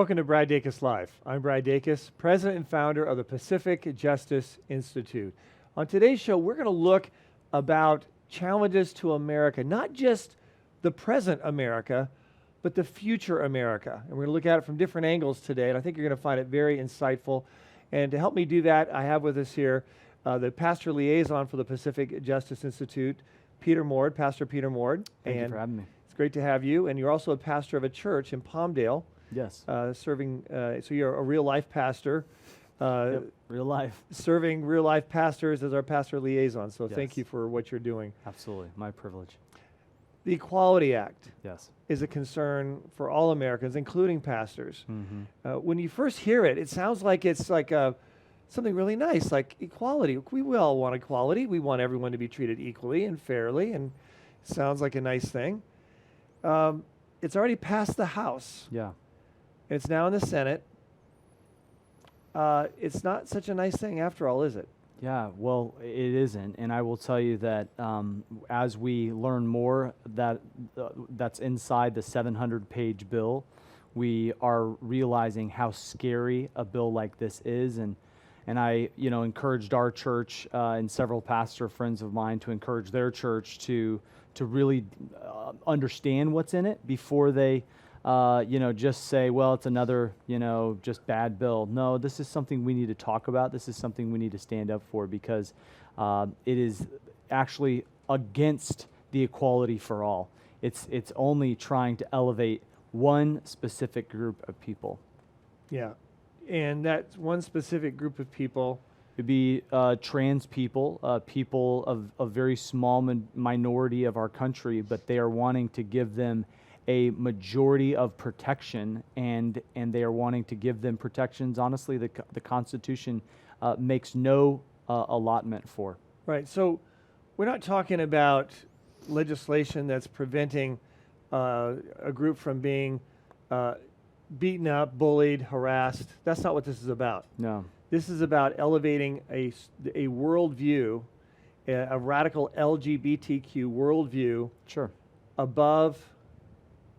Welcome to Brad Dacus Live. I'm Brad Dacus, president and founder of the Pacific Justice Institute. On today's show, we're going to look about challenges to America, not just the present America, but the future America. And we're going to look at it from different angles today, and I think you're going to find it very insightful. And to help me do that, I have with us here the pastor liaison for the Pacific Justice Institute, Peter Mordh, Pastor Peter Mordh. Thank you for having me. It's great to have you. And you're also a pastor of a church in Palmdale. Yes. Serving, so you're a real life pastor. Yep, real life. Serving real life pastors as our pastor liaison. So Yes. thank you for what you're doing. Absolutely. My privilege. The Equality Act Yes. is a concern for all Americans, including pastors. Mm-hmm. When you first hear it, it sounds like it's like something really nice, like equality. We all want equality. We want everyone to be treated equally and fairly, and it sounds like a nice thing. It's already passed the House. Yeah. It's now in the Senate. It's not such a nice thing after all, is it? Yeah, well, it isn't. And I will tell you that as we learn more that's inside the 700-page bill, we are realizing how scary a bill like this is. And I, encouraged our church and several pastor friends of mine to encourage their church to really understand what's in it before they just say, well, it's another, just bad bill. No, this is something we need to talk about. This is something we need to stand up for because it is actually against the equality for all. It's only trying to elevate one specific group of people. Yeah. And that one specific group of people It'd be trans people, people of a very small minority of our country, but they are wanting to give them a majority of protection, and they are wanting to give them protections. Honestly, the Constitution makes no allotment for. Right. So we're not talking about legislation that's preventing a group from being beaten up, bullied, harassed. That's not what this is about. No. This is about elevating a worldview, a radical LGBTQ worldview, Sure. above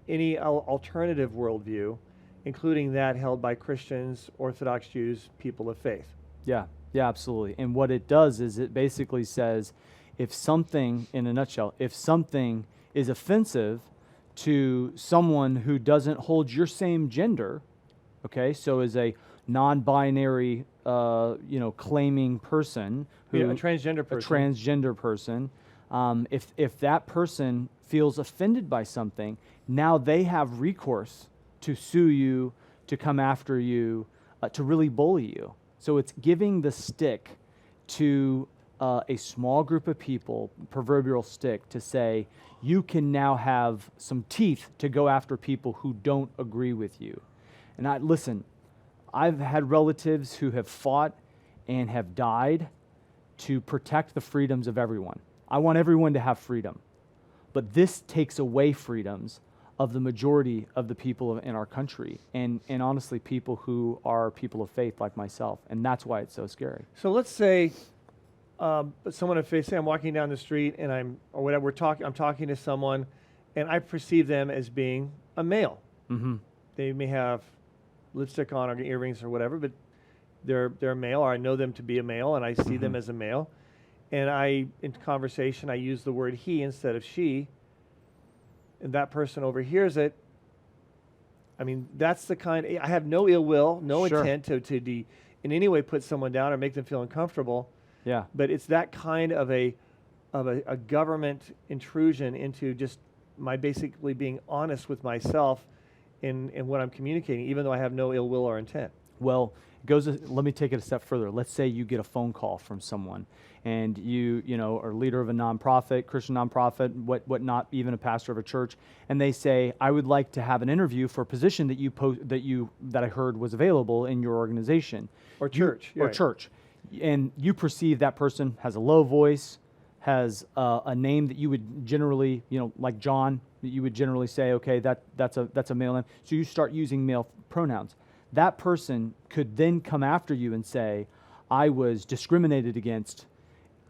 any alternative worldview, including that held by Christians, Orthodox Jews, people of faith. Yeah, absolutely. And what it does is it basically says, if something, in a nutshell, if something is offensive to someone who doesn't hold your same gender, okay, so is a non-binary, claiming person, a transgender person, if that person feels offended by something, now they have recourse to sue you, to come after you, to really bully you. So it's giving the stick to a small group of people, proverbial stick, to say, you can now have some teeth to go after people who don't agree with you. And I've had relatives who have fought and have died to protect the freedoms of everyone. I want everyone to have freedom. But this takes away freedoms of the majority of the people in our country, and honestly, people who are people of faith like myself, and that's why it's so scary. So let's say someone of faith, say I'm walking down the street and I'm talking to someone, and I perceive them as being a male. Mm-hmm. They may have lipstick on or earrings or whatever, but they're a male, or I know them to be a male, and I see them as a male. And in conversation, I use the word he instead of she, and that person overhears it. I mean, that's the kind, I have no ill will, no Sure. intent to in any way put someone down or make them feel uncomfortable. Yeah. But it's that kind of a government intrusion into just my basically being honest with myself in what I'm communicating, even though I have no ill will or intent. Well, let me take it a step further. Let's say you get a phone call from someone, and you are leader of a nonprofit, Christian nonprofit, whatnot, even a pastor of a church, and they say, I would like to have an interview for a position that I heard was available in your organization. Or church. Or church. And you perceive that person has a low voice, has a name that you would generally, like John, that you would generally say, okay, that's a male name. So you start using male pronouns. That person could then come after you and say, I was discriminated against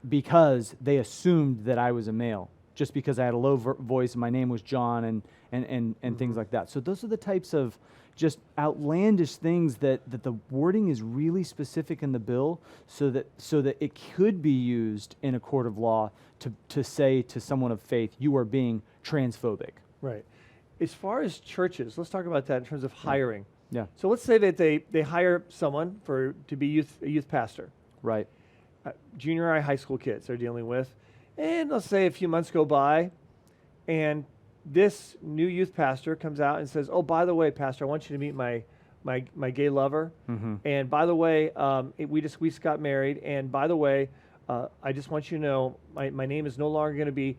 because they assumed that I was a male. just because I had a low voice and my name was John and things like that. So those are the types of just outlandish things that the wording is really specific in the bill, so that it could be used in a court of law to say to someone of faith, you are being transphobic. Right. As far as churches, let's talk about that in terms of hiring. Yeah. So let's say that they hire someone to be a youth pastor. Right. Junior high school kids they're dealing with. And let's say a few months go by, and this new youth pastor comes out and says, oh, by the way, pastor, I want you to meet my gay lover. Mm-hmm. And by the way, we just got married. And by the way, I just want you to know my name is no longer going to be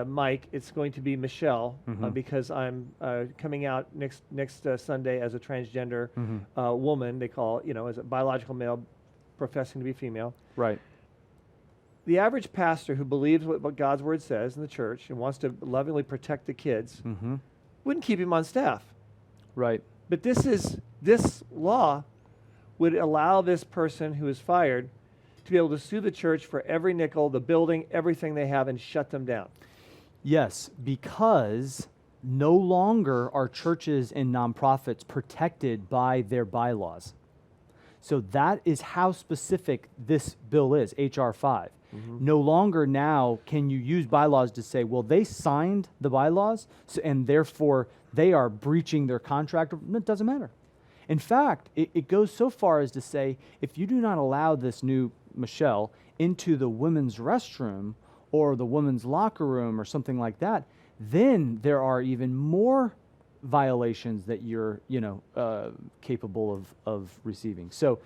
Mike. It's going to be Michelle, because I'm coming out next Sunday as a transgender woman. They call it, as a biological male professing to be female. Right. The average pastor who believes what God's word says in the church and wants to lovingly protect the kids wouldn't keep him on staff. Right. But this law would allow this person who is fired to be able to sue the church for every nickel, the building, everything they have, and shut them down. Yes, because no longer are churches and nonprofits protected by their bylaws. So that is how specific this bill is, H.R. 5. No longer now can you use bylaws to say, well, they signed the bylaws, and therefore they are breaching their contract. It doesn't matter. In fact, it goes so far as to say, if you do not allow this new Michelle into the women's restroom or the women's locker room or something like that, then there are even more violations that you're capable of receiving. So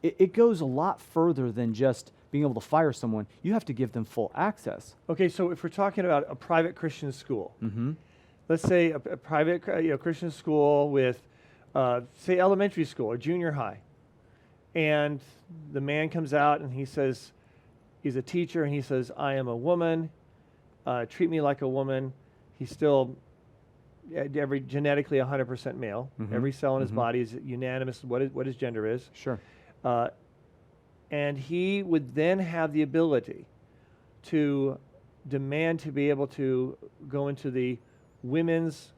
it goes a lot further than just being able to fire someone. You have to give them full access. Okay, so if we're talking about a private Christian school, let's say a private Christian school with, say, elementary school or junior high, and the man comes out and he says, he's a teacher, and he says, I am a woman, treat me like a woman. He's still genetically 100% male. Every cell in his body is unanimous what his gender is. Sure. And he would then have the ability to demand to be able to go into the women's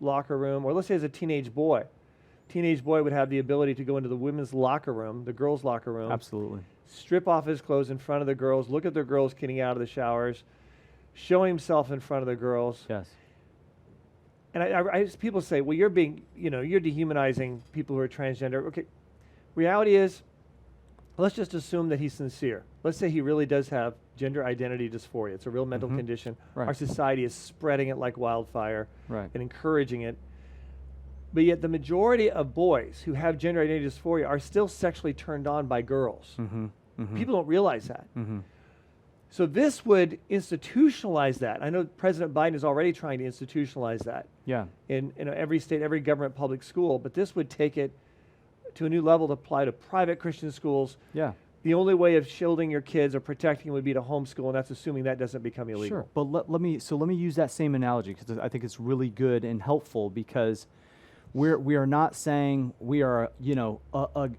locker room, or let's say as a teenage boy would have the ability to go into the women's locker room, the girls' locker room. Absolutely. Strip off his clothes in front of the girls, look at the girls getting out of the showers, show himself in front of the girls. Yes. And people say, well, you're dehumanizing people who are transgender. Okay, reality is, let's just assume that he's sincere. Let's say he really does have gender identity dysphoria. It's a real mental condition. Right. Our society is spreading it like wildfire and encouraging it. But yet the majority of boys who have gender identity dysphoria are still sexually turned on by girls. People don't realize that. So this would institutionalize that. I know President Biden is already trying to institutionalize that in every state, every government public school, but this would take it to a new level to apply to private Christian schools. Yeah. The only way of shielding your kids or protecting them would be to homeschool, and that's assuming that doesn't become illegal. Sure, but let me use that same analogy, because I think it's really good and helpful, because we are not saying we are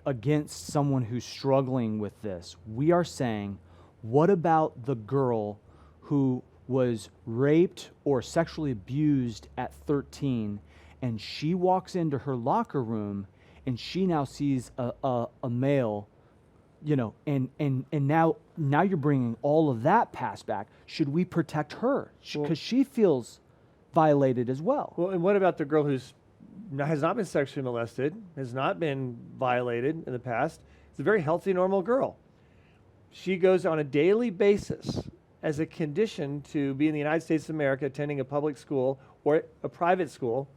against someone who's struggling with this. We are saying, what about the girl who was raped or sexually abused at 13, and she walks into her locker room and she now sees a male, and now you're bringing all of that past back. Should we protect her? Because she feels violated as well. Well, and what about the girl has not been sexually molested, has not been violated in the past? It's a very healthy, normal girl. She goes on a daily basis as a condition to be in the United States of America, attending a public school or a private school.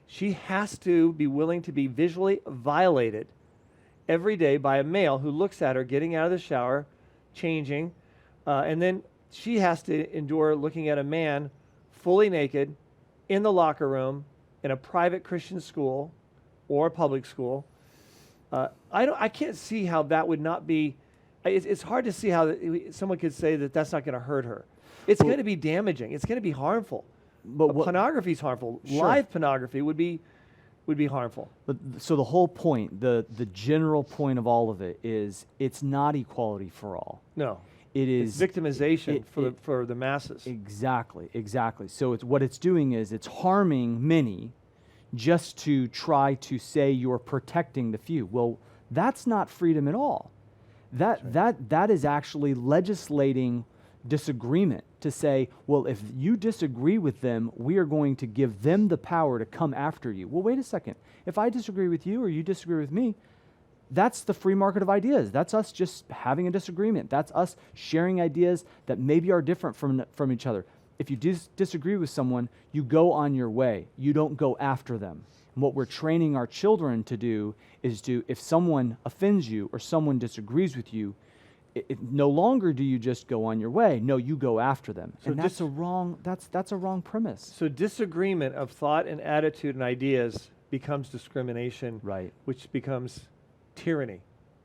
She has to be willing to be visually violated every day by a male who looks at her getting out of the shower, changing, and then she has to endure looking at a man fully naked in the locker room in a private Christian school or a public school. I can't see how that would not be. It's hard to see how someone could say that that's not going to hurt her. It's going to be damaging. It's going to be harmful. But pornography is harmful. Sure. Live pornography would be harmful. But so the whole point, the general point of all of it is, it's not equality for all. No. It's victimization it- for the masses. Exactly. So what it's doing is it's harming many just to try to say you're protecting the few. Well, that's not freedom at all. That is actually legislating disagreement to say, well, if you disagree with them, we are going to give them the power to come after you. Well, wait a second. If I disagree with you or you disagree with me, that's the free market of ideas. That's us just having a disagreement. That's us sharing ideas that maybe are different from each other. If you disagree with someone, you go on your way. You don't go after them. And what we're training our children to do is if someone offends you or someone disagrees with you, no longer do you just go on your way. No, you go after them. So and that's a wrong premise. So disagreement of thought and attitude and ideas becomes discrimination, Right. which becomes tyranny.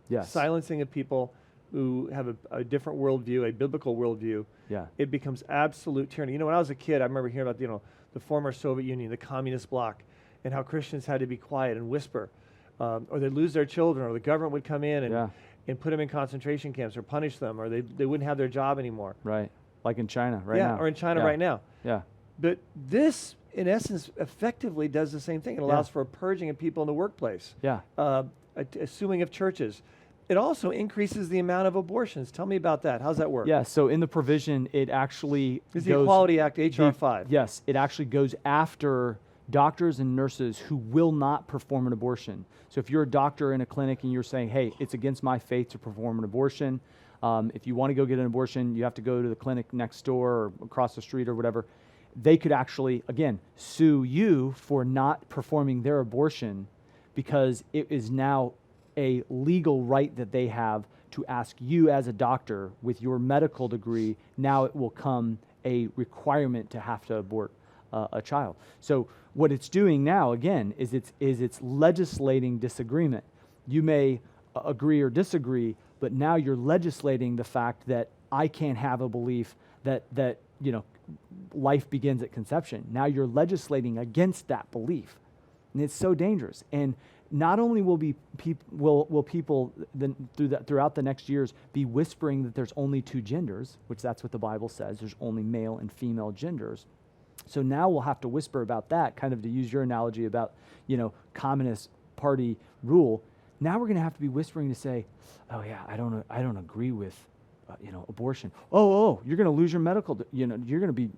Yes. Silencing of people who have a different worldview, a biblical worldview. Yeah. It becomes absolute tyranny. You know, when I was a kid, I remember hearing about the former Soviet Union, the communist bloc, and how Christians had to be quiet and whisper, or they'd lose their children, or the government would come in and put them in concentration camps or punish them, or they wouldn't have their job anymore. Right. Like in China right now. Yeah, or in China right now. Yeah. But this, in essence, effectively does the same thing. It allows for a purging of people in the workplace. Yeah. A suing of churches. It also increases the amount of abortions. Tell me about that. How's that work? Yeah, so in the provision, it actually Is the Equality Act, H.R. 5. Yes, it actually goes after doctors and nurses who will not perform an abortion. So if you're a doctor in a clinic and you're saying, hey, it's against my faith to perform an abortion, if you want to go get an abortion, you have to go to the clinic next door or across the street or whatever, they could actually, again, sue you for not performing their abortion because it is now a legal right that they have to ask you as a doctor with your medical degree. Now it will come a requirement to have to abort a child. So what it's doing now, again, is it's legislating disagreement. You may agree or disagree, but now you're legislating the fact that I can't have a belief that life begins at conception. Now you're legislating against that belief, and it's so dangerous. And not only will people throughout the next years be whispering that there's only two genders, which that's what the Bible says, there's only male and female genders. So now we'll have to whisper about that, kind of to use your analogy about, Communist Party rule. Now we're going to have to be whispering to say, oh yeah, I don't agree with, abortion. Oh, you're going to lose your medical, you're going to be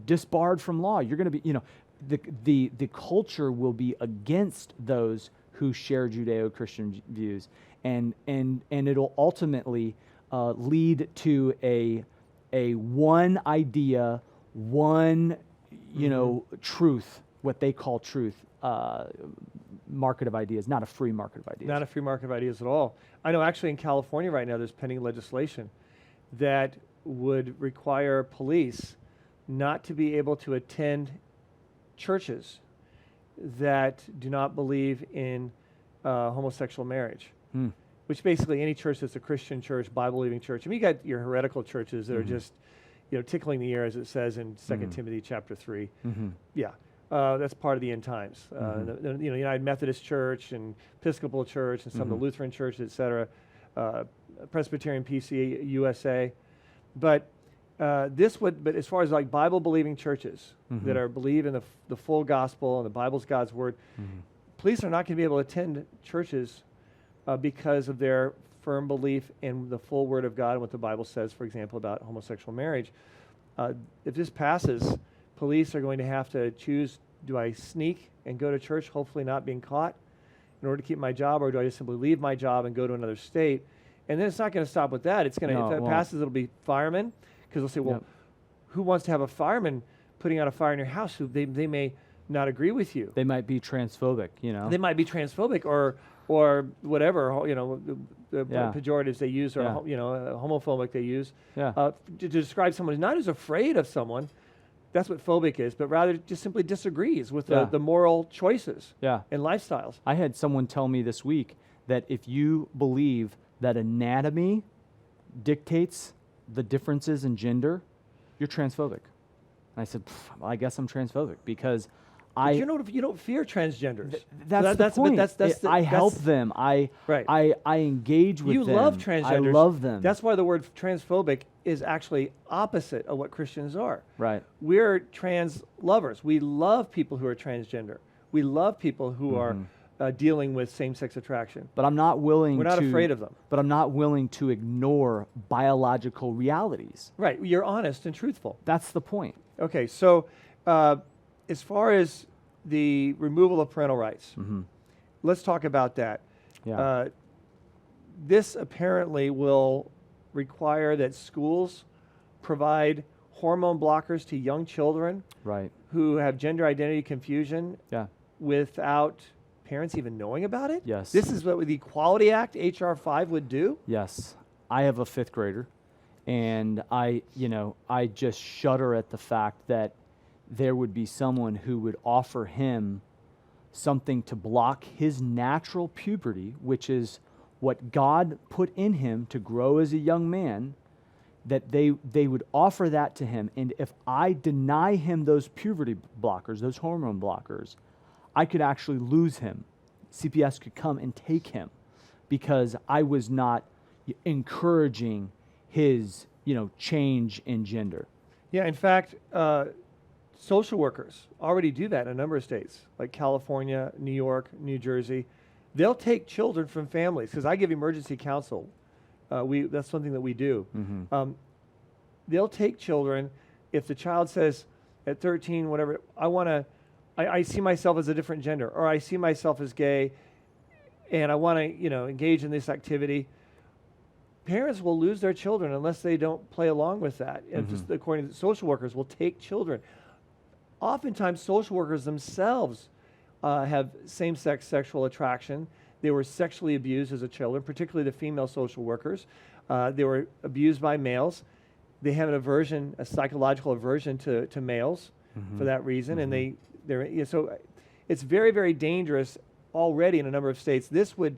disbarred from law. You're going to be, the culture will be against those who share Judeo-Christian views, and it'll ultimately lead to a one idea, one truth, what they call truth, market of ideas, not a free market of ideas. Not a free market of ideas at all. I know actually in California right now there's pending legislation that would require police not to be able to attend churches that do not believe in homosexual marriage, which basically any church that's a Christian church, Bible-believing church. I mean, you got your heretical churches that are just, tickling the ear, as it says in 2 Timothy chapter 3. Yeah, that's part of the end times. The United Methodist Church and Episcopal Church and some of the Lutheran churches, et cetera, Presbyterian PC USA. But but as far as like Bible-believing churches that believe in the full gospel and the Bible's God's word, police are not going to be able to attend churches because of their firm belief in the full word of God and what the Bible says, for example, about homosexual marriage. If this passes, police are going to have to choose, do I sneak and go to church, hopefully not being caught, in order to keep my job, or do I just simply leave my job and go to another state? And then it's not going to stop with that. It's going to, if that passes, it'll be firemen. Because they'll say, well, who wants to have a fireman putting out a fire in your house who they may not agree with you? They might be transphobic, They might be transphobic or whatever, the pejoratives they use or, homophobic they use to describe someone who's not as afraid of someone. That's what phobic is, but rather just simply disagrees with the moral choices and lifestyles. I had someone tell me this week that if you believe that anatomy dictates the differences in gender, you're transphobic. And I said, well, I guess I'm transphobic because but you don't fear transgenders. That's the point. I help them. I engage with them. You love transgenders. I love them. That's why the word transphobic is actually opposite of what Christians are. Right. We're trans lovers. We love people who are transgender. We love people who are dealing with same-sex attraction. But I'm not willing We're not afraid of them. But I'm not willing to ignore biological realities. Right. You're honest and truthful. That's the point. Okay. So as far as the removal of parental rights, let's talk about that. Yeah. This apparently will require that schools provide hormone blockers to young children Right. who have gender identity confusion Yeah. without parents even knowing about it? Yes. This is what the Equality Act, H.R. 5, would do? Yes. I have a 5th grader, and I just shudder at the fact that there would be someone who would offer him something to block his natural puberty, which is what God put in him to grow as a young man, that they would offer that to him. And if I deny him those puberty blockers, those hormone blockers, I could actually lose him. CPS could come and take him because I was not encouraging his, change in gender. Yeah, in fact, social workers already do that in a number of states, like California, New York, New Jersey. They'll take children from families, because I give emergency counsel. That's something that we do. They'll take children if the child says at 13, whatever, I see myself as a different gender, or I see myself as gay, and I want to, engage in this activity. Parents will lose their children unless they don't play along with that. And just according to social workers, will take children. Oftentimes, social workers themselves have same-sex sexual attraction. They were sexually abused as a child, particularly the female social workers. They were abused by males. They have an aversion, a psychological aversion to males for that reason, and so it's very, very dangerous already in a number of states. This would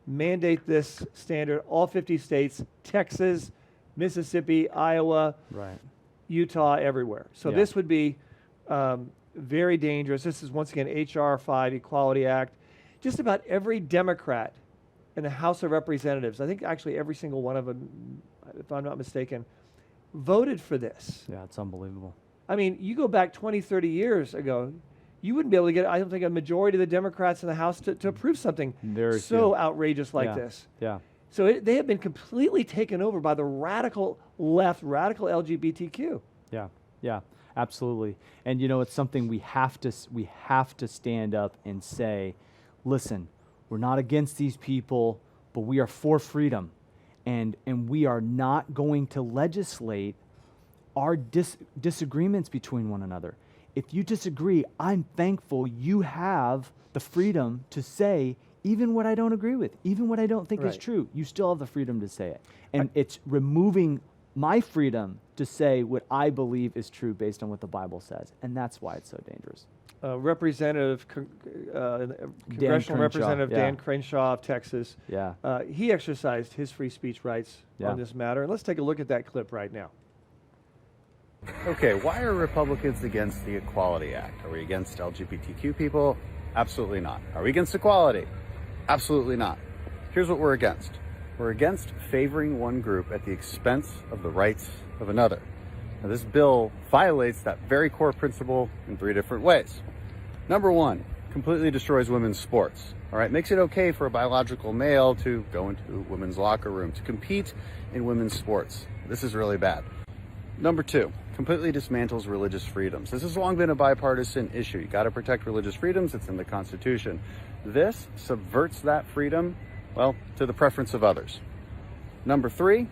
mandate this standard, all 50 states, Texas, Mississippi, Iowa, Right. Utah, everywhere. So this would be very dangerous. This is, once again, H.R. 5, Equality Act. Just about every Democrat in the House of Representatives, I think actually every single one of them, if I'm not mistaken, voted for this. Yeah, it's unbelievable. I mean, you go back 20, 30 years ago, you wouldn't be able to get, I don't think, a majority of the Democrats in the House to approve something Very so few. outrageous like this. Yeah. So they have been completely taken over by the radical left, radical LGBTQ. Yeah, absolutely. And it's something we have to stand up and say, listen, we're not against these people, but we are for freedom, and we are not going to legislate our disagreements between one another. If you disagree, I'm thankful you have the freedom to say even what I don't agree with, even what I don't think is true. You still have the freedom to say it. And it's removing my freedom to say what I believe is true based on what the Bible says. And that's why it's so dangerous. Congressional Representative Dan Crenshaw of Texas, Yeah. he exercised his free speech rights on this matter. And let's take a look at that clip right now. Okay, why are Republicans against the Equality Act? Are we against LGBTQ people? Absolutely not. Are we against equality? Absolutely not. Here's what we're against. We're against favoring one group at the expense of the rights of another. Now, this bill violates that very core principle in 3 different ways. Number 1, completely destroys women's sports. All right, makes it okay for a biological male to go into a women's locker room, to compete in women's sports. This is really bad. Number 2, completely dismantles religious freedoms. This has long been a bipartisan issue. You got to protect religious freedoms. It's in the Constitution. This subverts that freedom, well, to the preference of others. Number 3,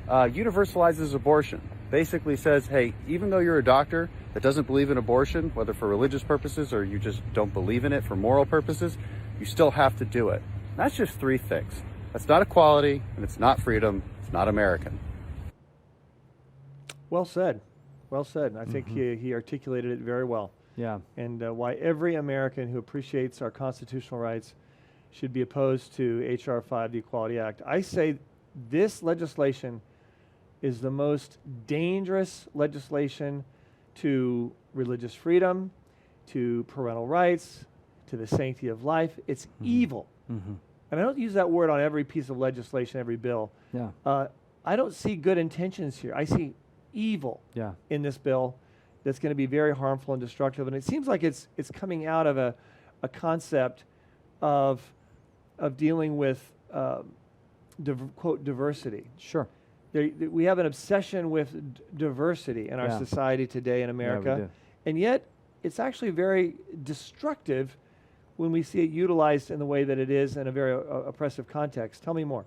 universalizes abortion. Basically says, hey, even though you're a doctor that doesn't believe in abortion, whether for religious purposes or you just don't believe in it for moral purposes, you still have to do it. And that's just 3 things. That's not equality, and it's not freedom. It's not American. Well said. Well said. I think he articulated it very well. Yeah. And why every American who appreciates our constitutional rights should be opposed to H.R. 5, the Equality Act. I say this legislation is the most dangerous legislation to religious freedom, to parental rights, to the sanctity of life. It's evil. And I don't use that word on every piece of legislation, every bill. Yeah. I don't see good intentions here. I see evil Yeah. in this bill that's going to be very harmful and destructive. And it seems like it's coming out of a concept of dealing with quote diversity. Sure. We have an obsession with diversity in our Yeah. society today in Yeah, we America, do. and yet it's actually very destructive when we see it utilized in the way that it is in a very oppressive context. Tell me more.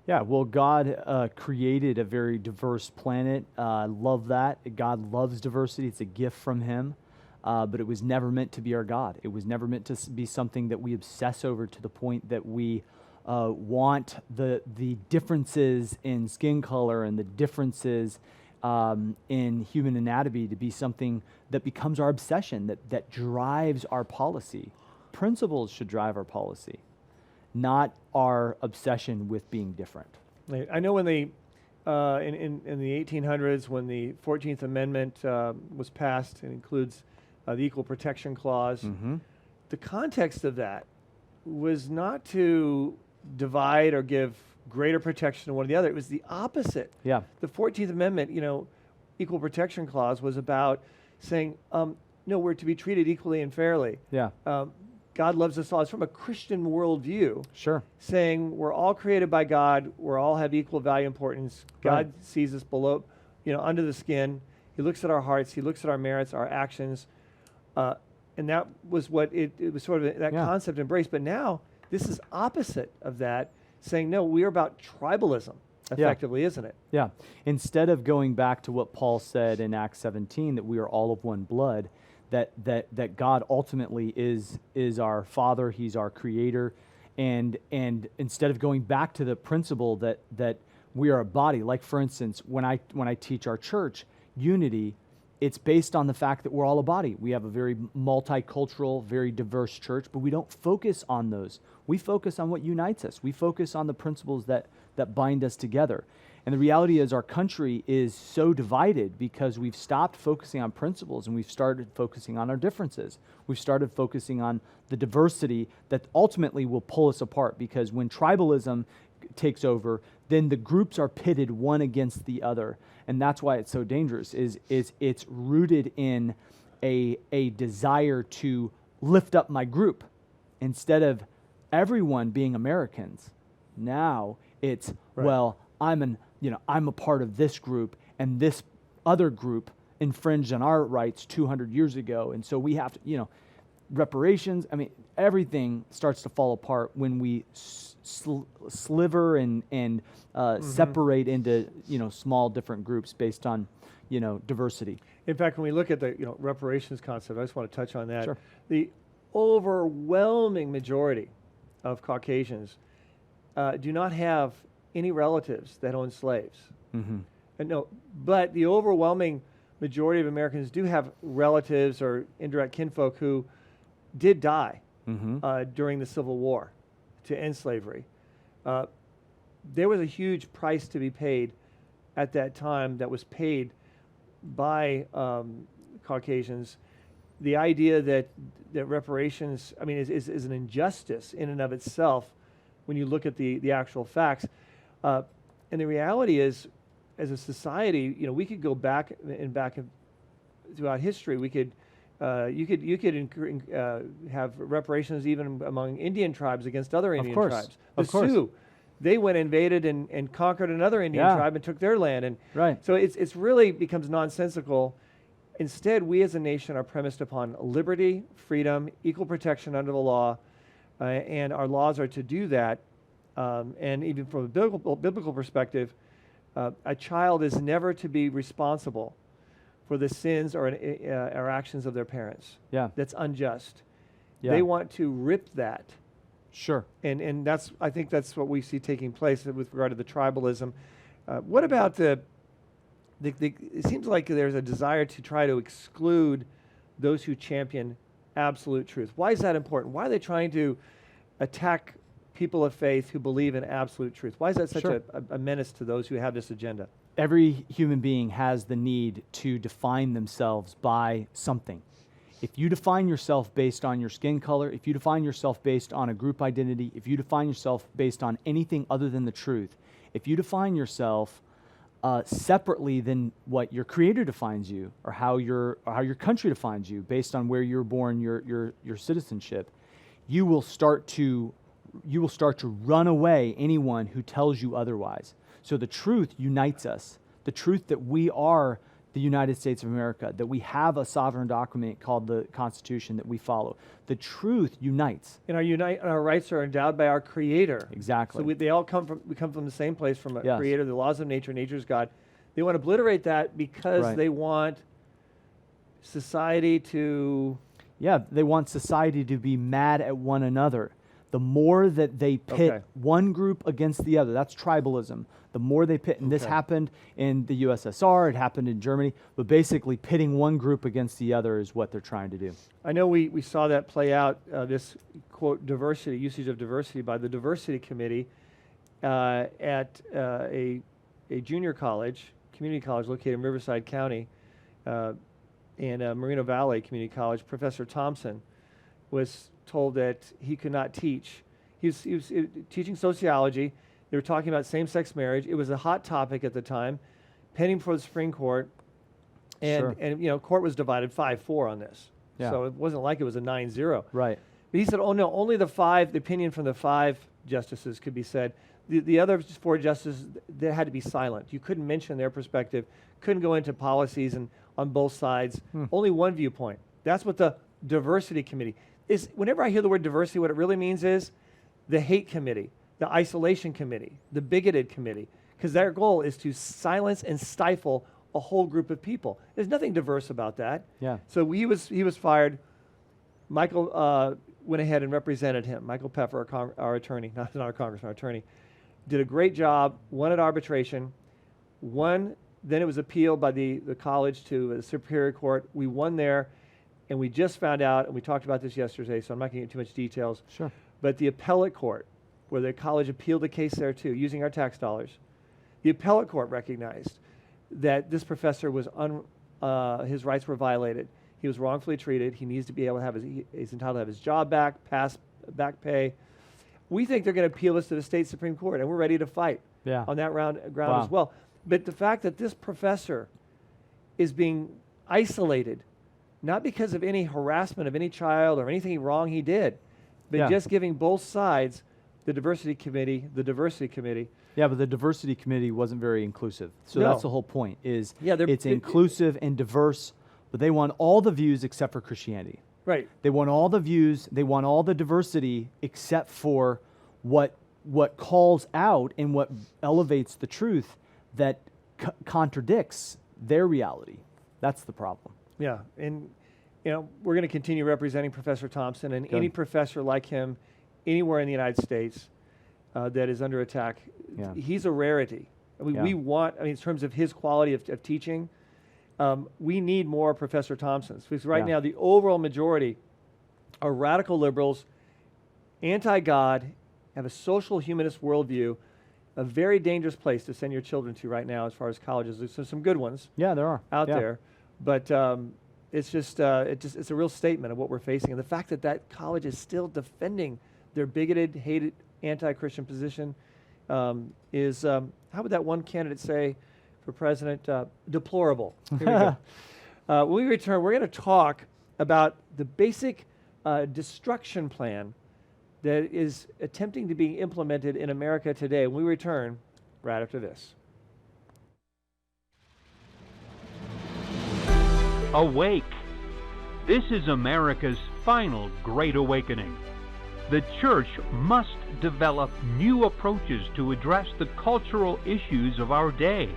Yeah, well, God created a very diverse planet. I love that. God loves diversity. It's a gift from Him, but it was never meant to be our God. It was never meant to be something that we obsess over to the point that we want the differences in skin color and the differences in human anatomy to be something that becomes our obsession, that drives our policy. Principles should drive our policy, not our obsession with being different. I know when in the 1800s, when the 14th Amendment was passed, it includes the Equal Protection Clause. Mm-hmm. The context of that was not to divide or give greater protection to one or the other. It was the opposite. Yeah. The 14th Amendment, Equal Protection Clause was about saying, no, we're to be treated equally and fairly. Yeah. God loves us all. It's from a Christian worldview, Sure. saying we're all created by God. We all have equal value and importance. Right. God sees us below, under the skin. He looks at our hearts. He looks at our merits, our actions. And that was what it was sort of that Yeah. concept embraced. But now this is opposite of that, saying, no, we are about tribalism, effectively, isn't it? Yeah. Instead of going back to what Paul said in Acts 17, that we are all of one blood, that God ultimately is our Father, He's our Creator, and instead of going back to the principle that we are a body, like for instance, when I teach our church unity, it's based on the fact that we're all a body. We have a very multicultural, very diverse church, but we don't focus on those. We focus on what unites us. We focus on the principles that bind us together. And the reality is our country is so divided because we've stopped focusing on principles and we've started focusing on our differences. We've started focusing on the diversity that ultimately will pull us apart, because when tribalism takes over, then the groups are pitted one against the other. And that's why it's so dangerous, is it's rooted in a desire to lift up my group instead of everyone being Americans. Now it's, Right. well, I'm a part of this group, and this other group infringed on our rights 200 years ago, and so we have to, reparations. I mean, everything starts to fall apart when we sliver and separate into small different groups based on diversity. In fact, when we look at the reparations concept, I just want to touch on that. Sure. The overwhelming majority of Caucasians do not have any relatives that own slaves. Mm-hmm. And no, but the overwhelming majority of Americans do have relatives or indirect kinfolk who did die Mm-hmm. During the Civil War to end slavery. There was a huge price to be paid at that time that was paid by Caucasians. The idea that reparations, is an injustice in and of itself when you look at the actual facts. And the reality is, as a society, we could go back throughout history. We could, you could have reparations even among Indian tribes against other Indian tribes. The Sioux, they went invaded and conquered another Indian tribe and took their land. And Right. so it's really becomes nonsensical. Instead, we as a nation are premised upon liberty, freedom, equal protection under the law, and our laws are to do that. And even from a biblical perspective, a child is never to be responsible for the sins or actions of their parents. Yeah. That's unjust. Yeah. They want to rip that. Sure. And I think that's what we see taking place with regard to the tribalism. What about it seems like there's a desire to try to exclude those who champion absolute truth. Why is that important? Why are they trying to attack people of faith who believe in absolute truth? Why is that such a menace to those who have this agenda? Every human being has the need to define themselves by something. If you define yourself based on your skin color, if you define yourself based on a group identity, if you define yourself based on anything other than the truth, If you define yourself separately than what your Creator defines you, or how your country defines you, based on where you're born, your citizenship, you will start to run away anyone who tells you otherwise. So the truth unites us. The truth that we are the United States of America, that we have a sovereign document called the Constitution that we follow. The truth unites. And our rights are endowed by our Creator. Exactly. So we come from the same place, from a Creator, the laws of nature, nature's God. They want to obliterate that because they want society to... Yeah, they want society to be mad at one another. The more that they pit one group against the other, that's tribalism. The more they pit, and this happened in the USSR, it happened in Germany, but basically pitting one group against the other is what they're trying to do. I know we saw that play out, this, quote, usage of diversity by the Diversity Committee at a junior college, community college located in Riverside County, and Moreno Valley Community College. Professor Thompson was told that he could not teach. He was teaching sociology. They were talking about same-sex marriage. It was a hot topic at the time, pending before the Supreme Court, and court was divided 5-4 on this. Yeah. So it wasn't like it was a 9-0. Right. But he said, "Oh no, only the opinion from the 5 justices could be said. The other 4 justices, they had to be silent. You couldn't mention their perspective. Couldn't go into policies and on both sides. Only one viewpoint. That's what the Diversity Committee is. Whenever I hear the word diversity, what it really means is the hate committee, the isolation committee, the bigoted committee, because their goal is to silence and stifle a whole group of people. There's nothing diverse about that. Yeah. So he was fired. Michael went ahead and represented him. Michael Pfeffer, our attorney, not our congressman, our attorney, did a great job, won at arbitration, then it was appealed by the college to the Superior Court. We won there, and we just found out, and we talked about this yesterday, so I'm not going to get too much details. Sure. But the appellate court, where the college appealed the case there too, using our tax dollars, the appellate court recognized that this professor was his rights were violated. He was wrongfully treated. He needs to be able to have he's entitled to have his job back, back pay. We think they're going to appeal this to the state Supreme Court, and we're ready to fight on that ground as well. But the fact that this professor is being isolated, not because of any harassment of any child or anything wrong he did, but just giving both sides, the Diversity Committee. Yeah, but the Diversity Committee wasn't very inclusive. So that's the whole point, is it's inclusive and diverse, but they want all the views except for Christianity. Right. They want all the views, they want all the diversity except for what calls out and what elevates the truth that contradicts their reality. That's the problem. Yeah, and we're going to continue representing Professor Thompson and any professor like him anywhere in the United States that is under attack. Yeah. He's a rarity. We want, in terms of his quality of teaching, we need more Professor Thompsons, because right now the overall majority are radical liberals, anti-God, have a social humanist worldview, a very dangerous place to send your children to right now as far as colleges. There's some good ones there are out there, but it's a real statement of what we're facing. And the fact that college is still defending their bigoted, hated, anti-Christian position is, how would that one candidate say for president? Deplorable. Here we go. When we return, we're going to talk about the basic destruction plan that is attempting to be implemented in America today. When we return, right after this. Awake. This is America's final Great Awakening. The church must develop new approaches to address the cultural issues of our day.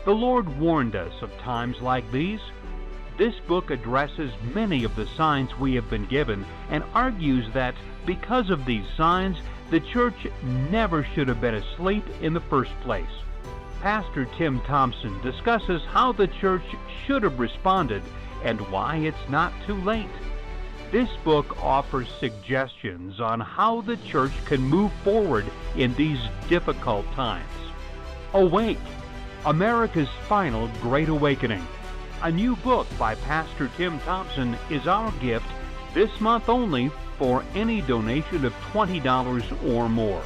The Lord warned us of times like these. This book addresses many of the signs we have been given and argues that because of these signs, the church never should have been asleep in the first place. Pastor Tim Thompson discusses how the church should have responded and why it's not too late. This book offers suggestions on how the church can move forward in these difficult times. Awake! America's final Great Awakening. A new book by Pastor Tim Thompson is our gift this month only for any donation of $20 or more.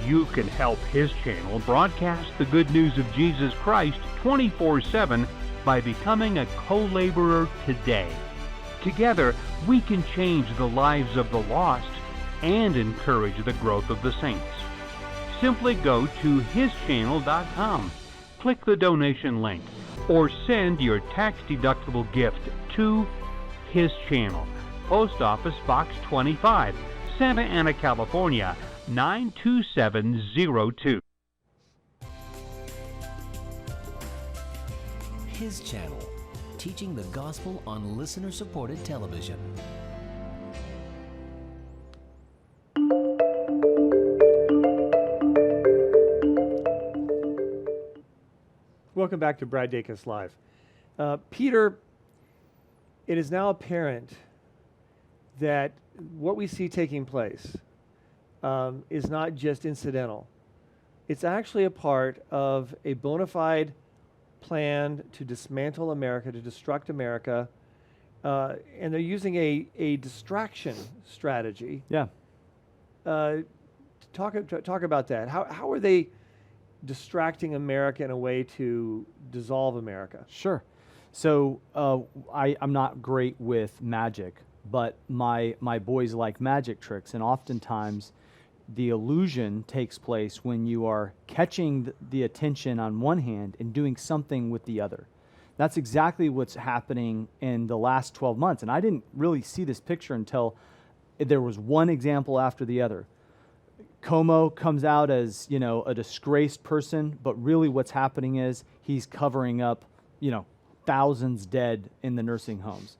You can help his channel broadcast the good news of Jesus Christ 24/7 by becoming a co-laborer today. Together, we can change the lives of the lost and encourage the growth of the saints. Simply go to hischannel.com, click the donation link, or send your tax-deductible gift to His Channel, Post Office Box 25, Santa Ana, California, 92702. His Channel, teaching the gospel on listener-supported television. Welcome back to Brad Dacus Live. Peter, it is now apparent that what we see taking place is not just incidental. It's actually a part of a bona fide plan to dismantle America, to destruct America, and they're using a distraction strategy. Yeah. Talk about that. How are they distracting America in a way to dissolve America? Sure. So I'm not great with magic, but my boys like magic tricks, and oftentimes the illusion takes place when you are catching the attention on one hand and doing something with the other. That's exactly what's happening in the last 12 months, and I didn't really see this picture until there was one example after the other. Como comes out as, a disgraced person, but really what's happening is he's covering up, thousands dead in the nursing homes.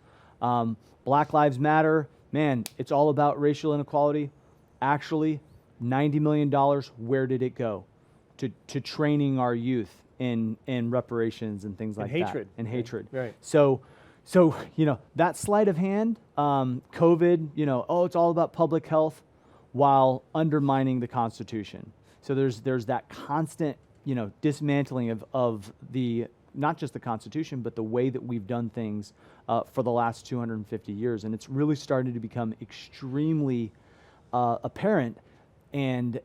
Black Lives Matter, man, it's all about racial inequality. Actually, $90 million, where did it go? To training our youth in reparations and things like hatred. that. And hatred. Right. So that sleight of hand, COVID, it's all about public health, while undermining the Constitution. So there's that constant, dismantling of the, not just the Constitution, but the way that we've done things for the last 250 years. And it's really starting to become extremely apparent and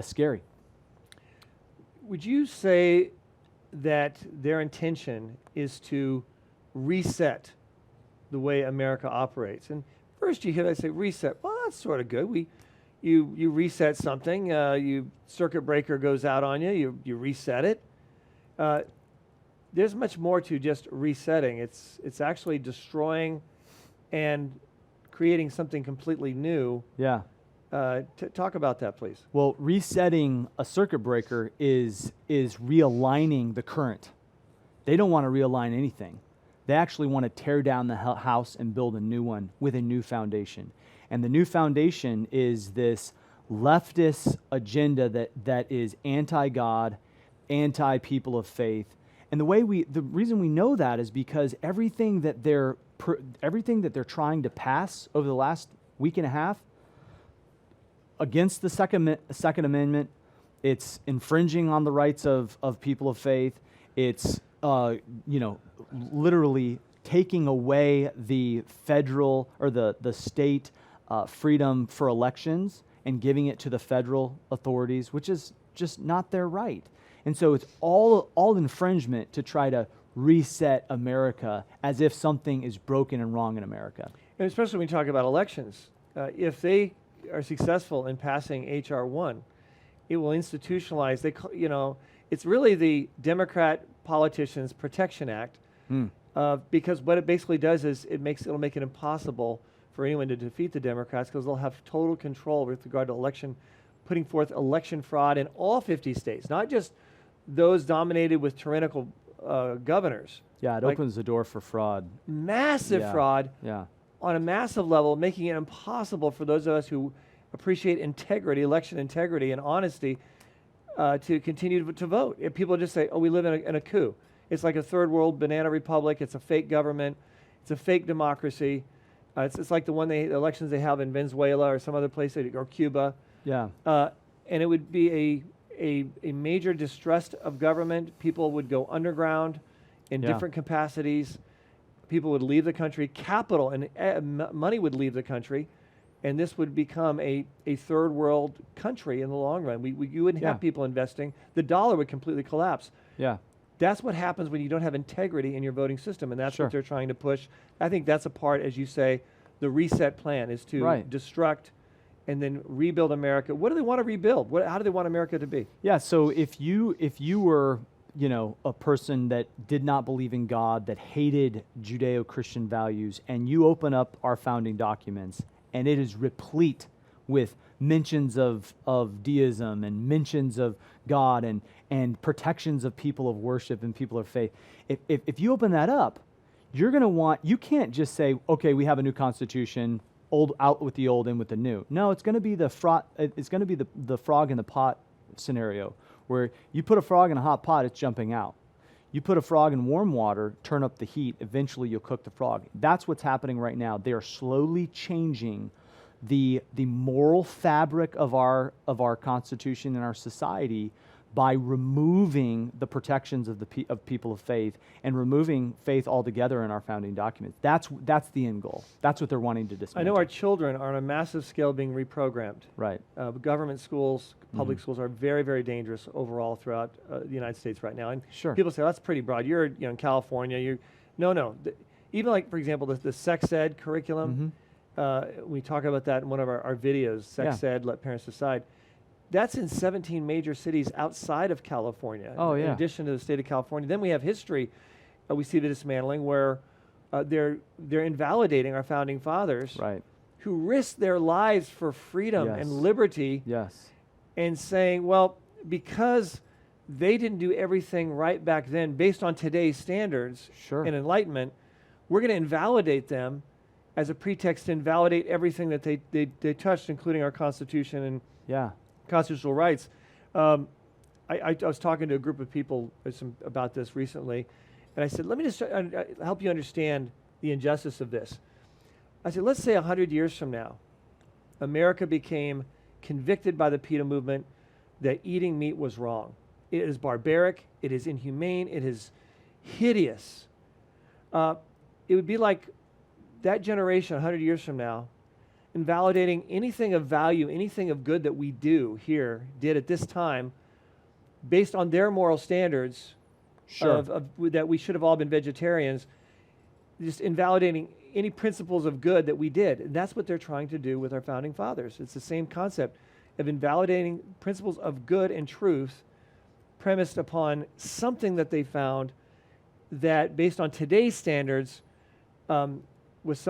scary. Would you say that their intention is to reset the way America operates? And first you hear that say reset. Well, that's sort of good. You reset something, circuit breaker goes out on you reset it. There's much more to just resetting. It's actually destroying and creating something completely new. Yeah. Talk about that, please. Well, resetting a circuit breaker is realigning the current. They don't want to realign anything. They actually want to tear down the house and build a new one with a new foundation. And the new foundation is this leftist agenda that is anti-God, anti-people of faith. And the reason we know that is because everything that they're trying to pass over the last week and a half against the Second Amendment, it's infringing on the rights of people of faith. It's literally taking away the federal or the state freedom for elections and giving it to the federal authorities, which is just not their right. And so it's all infringement to try to reset America as if something is broken and wrong in America. And especially when you talk about elections, if they are successful in passing H.R. 1, it will institutionalize. It's really the Democrat Politicians Protection Act, because what it basically does is it'll make it impossible for anyone to defeat the Democrats, because they'll have total control with regard to putting forth election fraud in all 50 states, not just those dominated with tyrannical governors. Yeah, it opens the door for fraud. Massive fraud. Yeah. On a massive level, making it impossible for those of us who appreciate integrity, election integrity and honesty, to continue to vote. If people just say, we live in a coup. It's like a third world banana republic. It's a fake government. It's a fake democracy. It's like the elections they have in Venezuela or some other place, or Cuba. Yeah. And it would be a major distrust of government. People would go underground in different capacities. People would leave the country. Capital and money would leave the country. and this would become a third world country in the long run. You wouldn't have people investing. The dollar would completely collapse. Yeah. That's what happens when you don't have integrity in your voting system, and that's what they're trying to push. I think that's a part, as you say, the reset plan is to destruct and then rebuild America. What do they want to rebuild? How do they want America to be? Yeah, so if you were, a person that did not believe in God, that hated Judeo-Christian values, and you open up our founding documents, and it is replete with mentions of deism and mentions of God and protections of people of worship and people of faith. If you open that up, you're going to want, you can't just say, okay, we have a new constitution, old out with the old, in with the new. No, it's going to be the frog in the pot scenario, where you put a frog in a hot pot, it's jumping out. You put a frog in warm water, turn up the heat, eventually you'll cook the frog. That's what's happening right now. They are slowly changing the moral fabric of our Constitution and our society by removing the protections of people of faith and removing faith altogether in our founding documents. That's the end goal. That's what they're wanting to dismantle. I know our children are on a massive scale being reprogrammed. Right. Government schools, public schools are very, very dangerous overall throughout the United States right now. And people say, that's pretty broad. You're in California. No. Even like, for example, the sex ed curriculum, we talk about that in one of our videos, sex ed, let parents decide. That's in 17 major cities outside of California. In addition to the state of California. Then we have history. We see the dismantling where they're invalidating our founding fathers, who risked their lives for freedom and liberty, and saying, well, because they didn't do everything right back then based on today's standards and enlightenment, we're going to invalidate them as a pretext to invalidate everything that they touched, including our Constitution and constitutional rights. I was talking to a group of people about this recently, and I said, let me just help you understand the injustice of this. I said, let's say 100 years from now, America became convicted by the PETA movement that eating meat was wrong. It is barbaric, it is inhumane, it is hideous. It would be like that generation 100 years from now invalidating anything of value, anything of good that we did at this time, based on their moral standards that we should have all been vegetarians, just invalidating any principles of good that we did. And that's what they're trying to do with our founding fathers. It's the same concept of invalidating principles of good and truth premised upon something that they found that, based on today's standards, was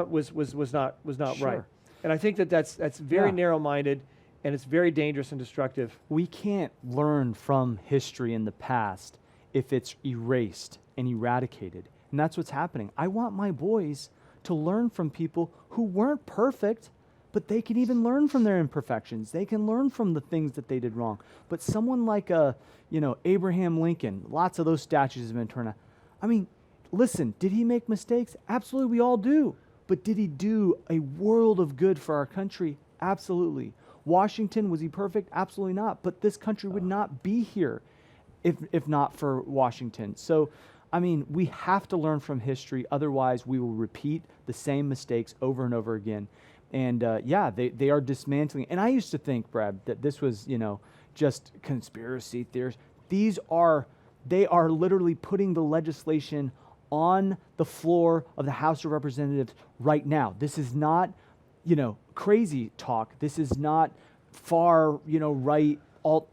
not right. And I think that's very narrow-minded, and it's very dangerous and destructive. We can't learn from history in the past if it's erased and eradicated. And that's what's happening. I want my boys to learn from people who weren't perfect, but they can even learn from their imperfections. They can learn from the things that they did wrong. But someone like Abraham Lincoln, lots of those statues have been torn out. I mean, listen, did he make mistakes? Absolutely, we all do. But did he do a world of good for our country? Absolutely. Washington, was he perfect? Absolutely not. But this country would not be here if not for Washington. So, I mean, we have to learn from history. Otherwise, we will repeat the same mistakes over and over again. And they are dismantling. And I used to think, Brad, that this was, just conspiracy theories. They are literally putting the legislation on the floor of the House of Representatives right now. This is not, crazy talk. This is not far, right,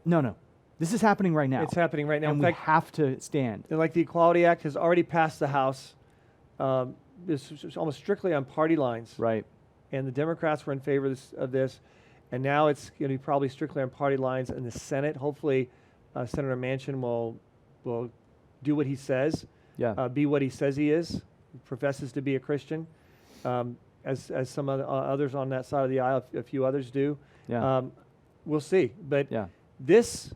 no. This is happening right now. It's happening right now. And we have to stand. And like the Equality Act has already passed the House. This is almost strictly on party lines. Right. And the Democrats were in favor of this. And now it's going to be probably strictly on party lines in the Senate. Hopefully, Senator Manchin will do what he says. Be what he says he is. He professes to be a Christian, as some others on that side of the aisle, a few others do. We'll see. But this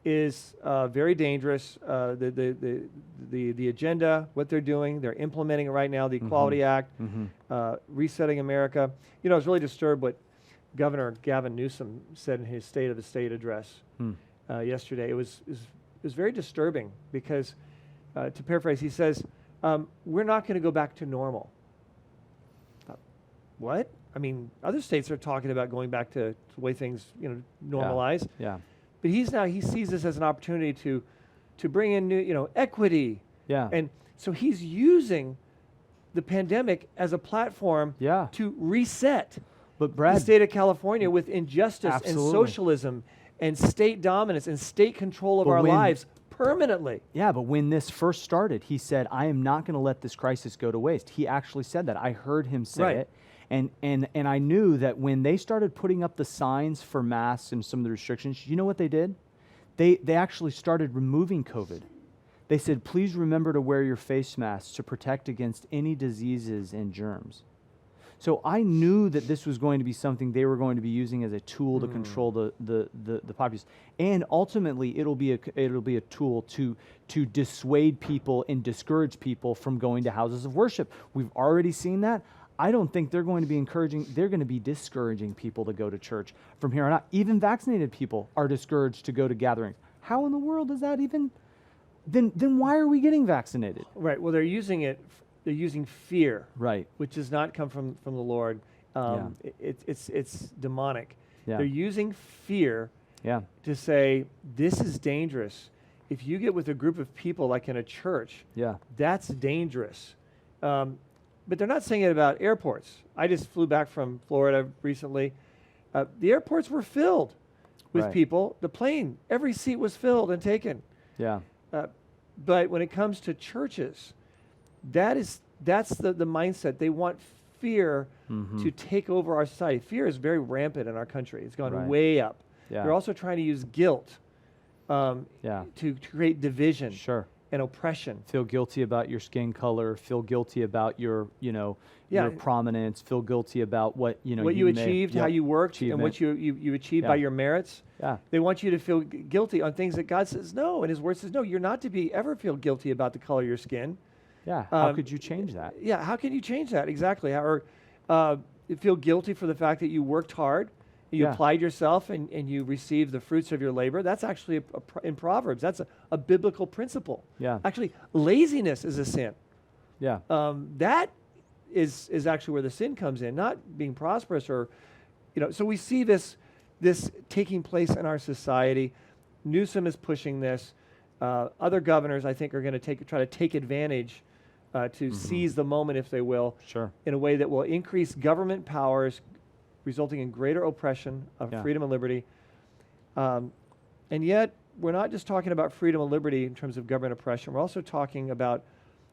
is very dangerous. The agenda, what they're doing, they're implementing it right now. The Equality Act, resetting America. I was really disturbed what Governor Gavin Newsom said in his State of the State address yesterday. It was very disturbing because, to paraphrase, he says, we're not going to go back to normal. What? I mean, other states are talking about going back to the way things, normalize. Yeah. But he sees this as an opportunity to bring in new, equity. Yeah. And so he's using the pandemic as a platform Yeah. to reset But the Brad, state of California with injustice and Absolutely. socialism and state dominance and state control of But our when- lives permanently. yeah, but when this first started, he said, I am not going to let this crisis go to waste. He actually said that. I heard him say Right. it. And I knew that when they started putting up the signs for masks and some of the restrictions, you know what they did? They actually started removing COVID. They said, please remember to wear your face masks to protect against any diseases and germs. So I knew that this was going to be something they were going to be using as a tool to control the populace, and ultimately it'll be a tool to dissuade people and discourage people from going to houses of worship. We've already seen that. I don't think they're going to be encouraging. They're going to be discouraging people to go to church from here on out. Even vaccinated people are discouraged to go to gatherings. How in the world is that even? Then why are we getting vaccinated? Right. Well, they're using fear, Right. which does not come from the Lord. It's demonic. Yeah. They're using fear Yeah. to say, this is dangerous. If you get with a group of people like in a church, Yeah. that's dangerous. But they're not saying it about airports. I just flew back from Florida recently. The airports were filled with Right. people. The plane, every seat was filled and taken. Yeah. But when it comes to churches, that's the mindset. They want fear to take over our society. Fear is very rampant in our country. It's gone Right. way up. Yeah. They're also trying to use guilt Yeah. to create division Sure. and oppression. Feel guilty about your skin color. Feel guilty about your, Yeah. your prominence. Feel guilty about what What you achieved, how you worked, and what Achievement. you achieved by Yeah. your merits. Yeah. They want you to feel guilty on things that God says no, and His Word says no. You're not to ever feel guilty about the color of your skin. Yeah. How could you change that? Yeah, how can you change that? Exactly. Or you feel guilty for the fact that you worked hard, you Yeah. applied yourself, and you received the fruits of your labor. That's actually, in Proverbs, that's a biblical principle. Yeah. Actually, laziness is a sin. Yeah. That is actually where the sin comes in, not being prosperous or, so we see this taking place in our society. Newsom is pushing this. Other governors, I think, are going to try to take advantage to seize the moment, if they will, Sure. in a way that will increase government powers, resulting in greater oppression of Yeah. freedom and liberty. And yet, we're not just talking about freedom and liberty in terms of government oppression. We're also talking about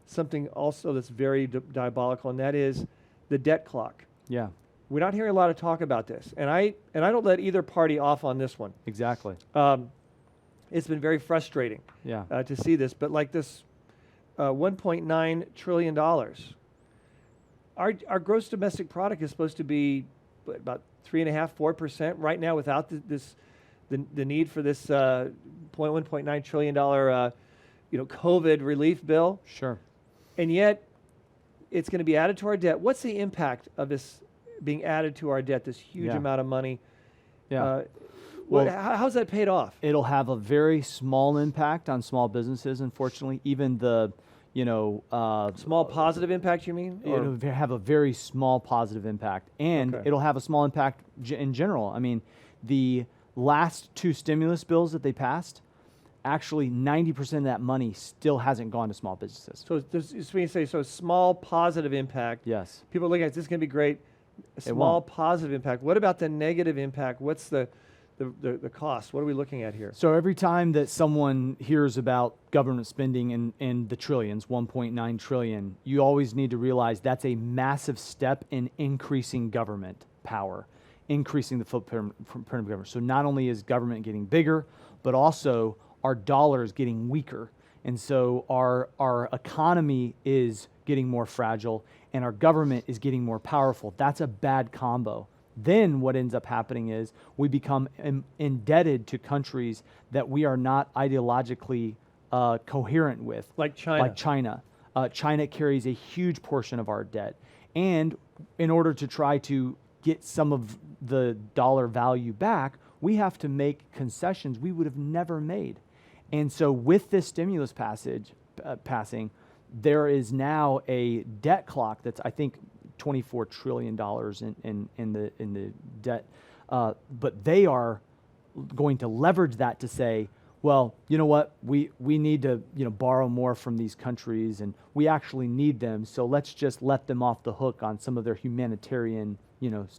something also that's very diabolical, and that is the debt clock. Yeah. We're not hearing a lot of talk about this, and I don't let either party off on this one. Exactly. It's been very frustrating Yeah. to see this, but like this $1.9 trillion, our gross domestic product is supposed to be about 3.5–4% right now, without the need for this $1.9 trillion COVID relief bill. Sure. And yet, it's going to be added to our debt. What's the impact of this being added to our debt, this huge Yeah. amount of money? Yeah. Well, Well, how's that paid off? It'll have a very small impact on small businesses, unfortunately. Even the, Small positive impact, you mean? Or- it'll have a very small positive impact. And Okay. it'll have a small impact in general. I mean, the last two stimulus bills that they passed, actually 90% of that money still hasn't gone to small businesses. So when you say small positive impact, Yes. people are looking at this is going to be great. A It small won't. positive impact. What about the negative impact? What's the cost? What are we looking at here? So every time that someone hears about government spending in the trillions, 1.9 trillion, you always need to realize that's a massive step in increasing government power, increasing the footprint of government. So not only is government getting bigger, but also our dollar is getting weaker. And so our economy is getting more fragile and our government is getting more powerful. That's a bad combo. Then what ends up happening is we become indebted to countries that we are not ideologically coherent with. Like China. Like China. China carries a huge portion of our debt. And in order to try to get some of the dollar value back, we have to make concessions we would have never made. And so with this stimulus passing, there is now a debt clock that's, I think, $24 trillion in the debt. But they are going to leverage that to say, well, you know what, we need to borrow more from these countries, and we actually need them, so let's just let them off the hook on some of their humanitarian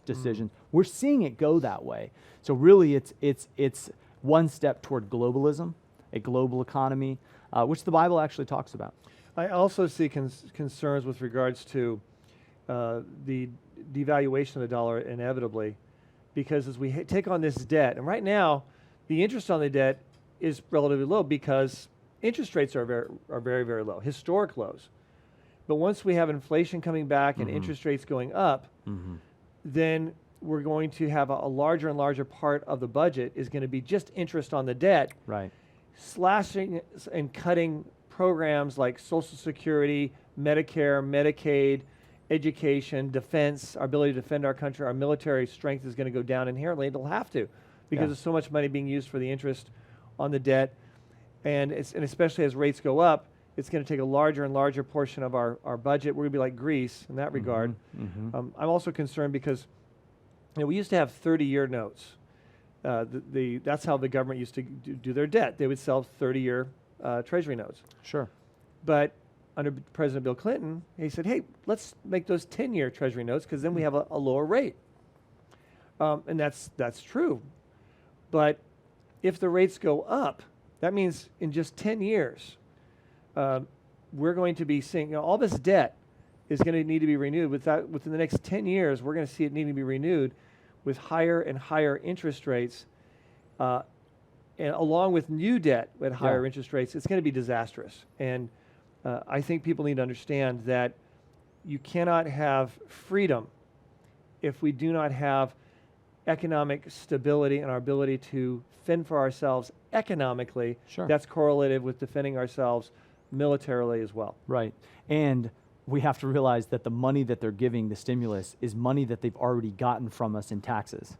decisions. We're seeing it go that way. So really it's one step toward globalism, a global economy, which the Bible actually talks about. I also see concerns with regards to the devaluation of the dollar inevitably, because as we take on this debt, and right now the interest on the debt is relatively low because interest rates are very, very low, historic lows. But once we have inflation coming back and interest rates going up, then we're going to have a larger and larger part of the budget is going to be just interest on the debt, Right. slashing and cutting programs like Social Security, Medicare, Medicaid, education, defense, our ability to defend our country, our military strength is going to go down inherently. It'll have to, because there's so much money being used for the interest on the debt, and especially as rates go up, it's going to take a larger and larger portion of our budget. We're going to be like Greece in that regard. I'm also concerned because we used to have 30-year notes. That's how the government used to do their debt. They would sell 30-year treasury notes. Sure. But under President Bill Clinton, he said, hey, let's make those 10-year treasury notes because then we have a lower rate. And that's true. But if the rates go up, that means in just 10 years, we're going to be seeing all this debt is going to need to be renewed. Within the next 10 years, we're going to see it needing to be renewed with higher and higher interest rates. And along with new debt at higher interest rates, it's going to be disastrous. And I think people need to understand that you cannot have freedom if we do not have economic stability and our ability to fend for ourselves economically. Sure. That's correlative with defending ourselves militarily as well. Right. And we have to realize that the money that they're giving, the stimulus, is money that they've already gotten from us in taxes.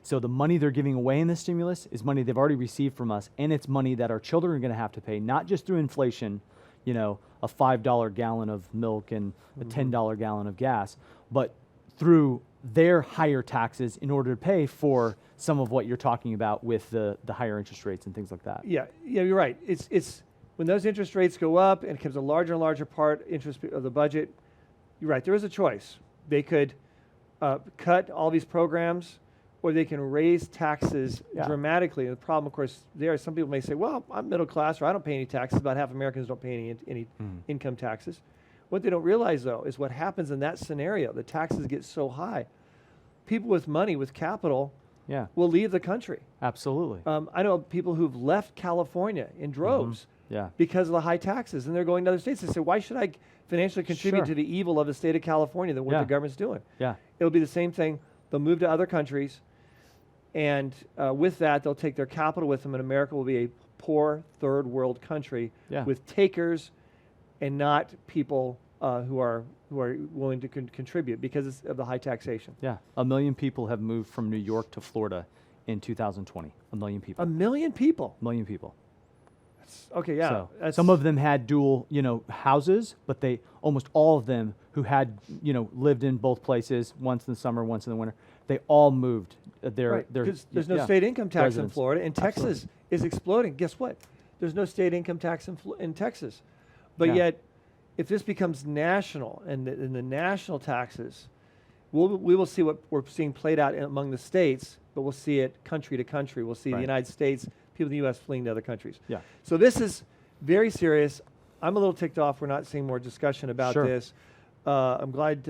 So the money they're giving away in the stimulus is money they've already received from us, and it's money that our children are going to have to pay, not just through inflation, a $5 gallon of milk and a $10 gallon of gas, but through their higher taxes in order to pay for some of what you're talking about with the higher interest rates and things like that. Yeah, you're right. It's when those interest rates go up and it becomes a larger and larger part interest of the budget, you're right. There is a choice. They could cut all these programs, or they can raise taxes dramatically. And the problem, of course, some people may say, well, I'm middle class, or I don't pay any taxes. About half Americans don't pay any income taxes. What they don't realize, though, is what happens in that scenario. The taxes get so high. People with money, with capital, will leave the country. Absolutely. I know people who've left California in droves because of the high taxes, and they're going to other states. They say, why should I financially contribute to the evil of the state of California than what the government's doing? It'll be the same thing. They'll move to other countries, and with that, they'll take their capital with them, and America will be a poor third world country with takers and not people who are willing to contribute because of the high taxation. 1 million people have moved from New York to Florida in 2020. 1 million people. 1 million people? 1 million people. Okay, So some of them had dual, houses, but almost all of them who had, lived in both places, once in the summer, once in the winter, they all moved. Because there's no state income tax residents. in Florida, and Texas is exploding. Guess what? There's no state income tax in Texas. But yet, if this becomes national, and the national taxes, we will see what we're seeing played out among the states, but we'll see it country to country. We'll see the United States, people in the U.S. fleeing to other countries. So this is very serious. I'm a little ticked off we're not seeing more discussion about this. I'm glad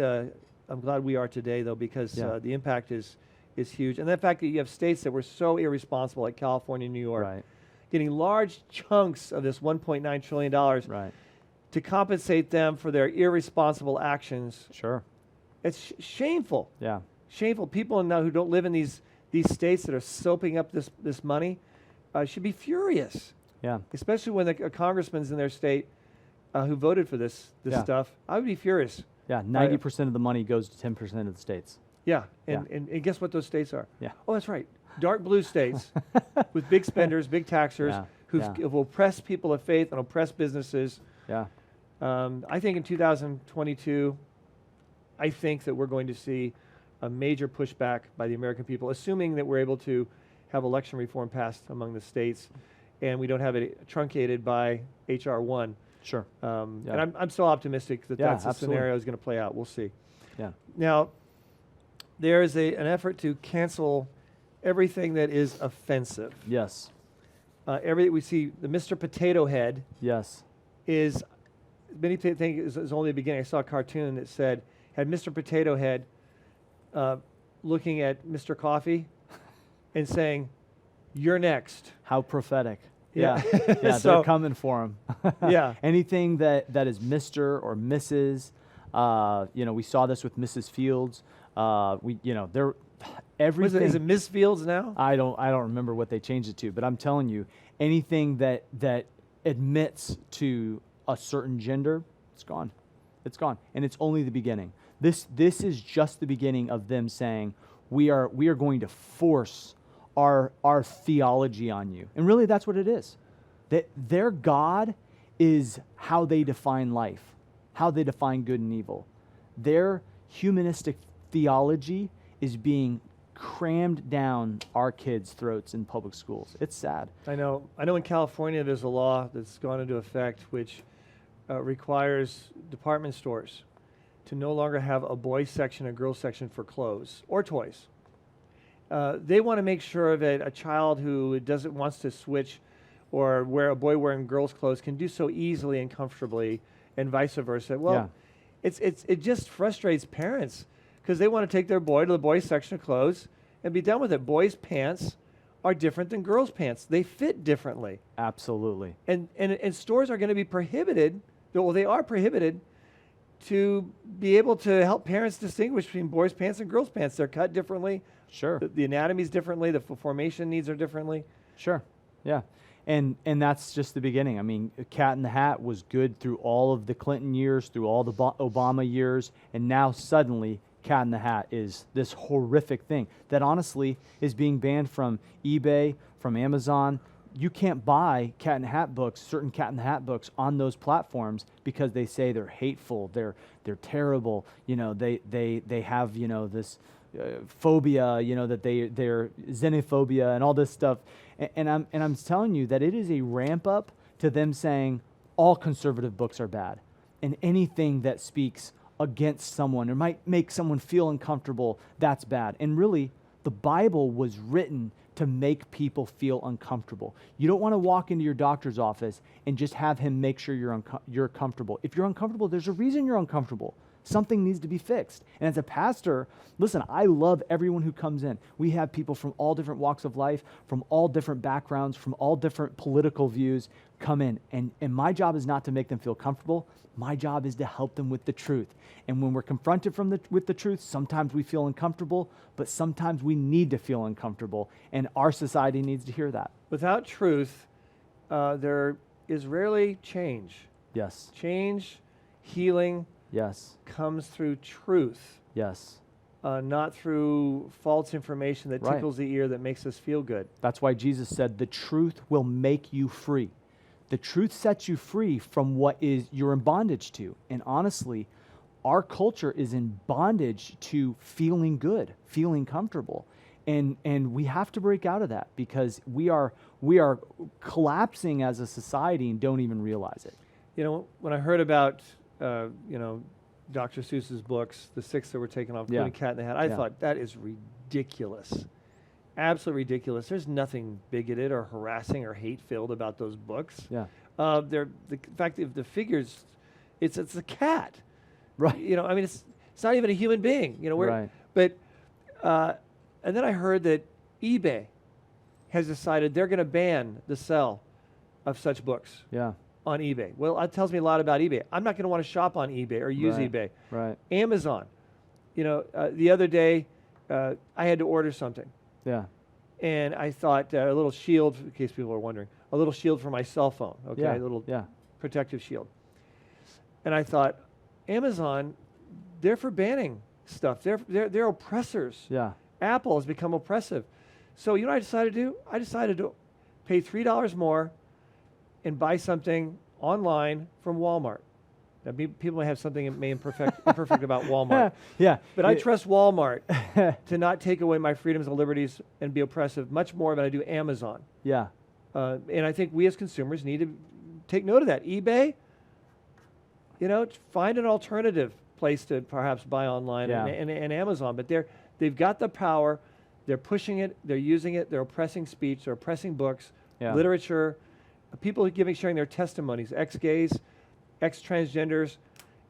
we are today, though, because the impact is huge. And the fact that you have states that were so irresponsible, like California and New York, getting large chunks of this $1.9 trillion to compensate them for their irresponsible actions. It's shameful. Shameful. People now who don't live in these states that are soaping up this money should be furious. Especially when a congressman's in their state who voted for this stuff. I would be furious. 90% of the money goes to 10% of the states. And guess what those states are? Oh, that's right. Dark blue states with big spenders, big taxers, who've oppressed people of faith and oppressed businesses. I think in 2022, I think that we're going to see a major pushback by the American people, assuming that we're able to have election reform passed among the states and we don't have it truncated by H.R. 1. Sure. And I'm still optimistic that that's the scenario is going to play out. We'll see. Yeah. Now, there is an effort to cancel everything that is offensive. Yes. We see the Mr. Potato Head Yes. is, many think is only the beginning. I saw a cartoon that had Mr. Potato Head looking at Mr. Coffee and saying, "You're next." How prophetic. Yeah. Yeah, So- they're coming for him. Yeah. Anything that is Mr. or Mrs. We saw this with Mrs. Fields. They're everything. Is it Miss Fields now? I don't remember what they changed it to, but I'm telling you, anything that admits to a certain gender, it's gone. It's gone, and it's only the beginning. This is just the beginning of them saying we are going to force our theology on you, and really that's what it is. That their God is how they define life, how they define good and evil. Their humanistic theology is being crammed down our kids' throats in public schools. It's sad. I know in California there's a law that's gone into effect which requires department stores to no longer have a boys section and girls section for clothes or toys. They want to make sure that a child who wants to switch or wear a boy wearing girls' clothes can do so easily and comfortably, and vice versa. Well, it just frustrates parents because they want to take their boy to the boys section of clothes and be done with it. Boys' pants are different than girls' pants. They fit differently. Absolutely. And stores are going to be prohibited, well, they are prohibited to be able to help parents distinguish between boys' pants and girls' pants. They're cut differently. Sure. The anatomy's differently. The formation needs are differently. Sure. Yeah. And that's just the beginning. I mean, Cat in the Hat was good through all of the Clinton years, through all the Obama years, and now suddenly Cat in the Hat is this horrific thing that honestly is being banned from eBay, from Amazon. You can't buy Cat in the Hat books, certain Cat in the Hat books on those platforms because they say they're hateful, they're terrible. They have this phobia, that they're xenophobia and all this stuff. And I'm telling you that it is a ramp up to them saying all conservative books are bad, and anything that speaks against someone or might make someone feel uncomfortable, that's bad. And really, the Bible was written to make people feel uncomfortable. You don't want to walk into your doctor's office and just have him make sure you're comfortable. If you're uncomfortable, there's a reason you're uncomfortable. Something needs to be fixed. And as a pastor, listen, I love everyone who comes in. We have people from all different walks of life, from all different backgrounds, from all different political views come in. And my job is not to make them feel comfortable. My job is to help them with the truth. And when we're confronted with the truth, sometimes we feel uncomfortable, but sometimes we need to feel uncomfortable. And our society needs to hear that. Without truth, there is rarely change. Yes. Change, healing, Yes. comes through truth, Yes. not through false information that Right. tickles the ear that makes us feel good. That's why Jesus said, the truth will make you free. The truth sets you free from what is you're in bondage to. And honestly, our culture is in bondage to feeling good, feeling comfortable. And we have to break out of that because we are collapsing as a society and don't even realize it. When I heard about Dr. Seuss's books, the 6 that were taken off, including Cat in the Hat, I thought that is ridiculous. Absolutely ridiculous. There's nothing bigoted or harassing or hate-filled about those books. Yeah. The fact that the figures, it's a cat. Right. It's not even a human being. Right. But and then I heard that eBay has decided they're going to ban the sale of such books. Yeah. On eBay. Well, that tells me a lot about eBay. I'm not going to want to shop on eBay or use Right. eBay. Right. Amazon. The other day, I had to order something. Yeah. And I thought a little shield, in case people are wondering, a little shield for my cell phone. Okay, Yeah. a little Yeah. protective shield. And I thought, Amazon, they're for banning stuff. They're oppressors. Yeah. Apple has become oppressive. So you know what I decided to do? I decided to pay $3 more and buy something online from Walmart. Now, people may have something imperfect about Walmart. Yeah. But I trust Walmart to not take away my freedoms and liberties and be oppressive much more than I do Amazon. Yeah. And I think we as consumers need to take note of that. eBay, find an alternative place to perhaps buy online, and Amazon. But they've got the power. They're pushing it. They're using it. They're oppressing speech. They're oppressing books, literature, people sharing their testimonies, ex-gays, ex-transgenders.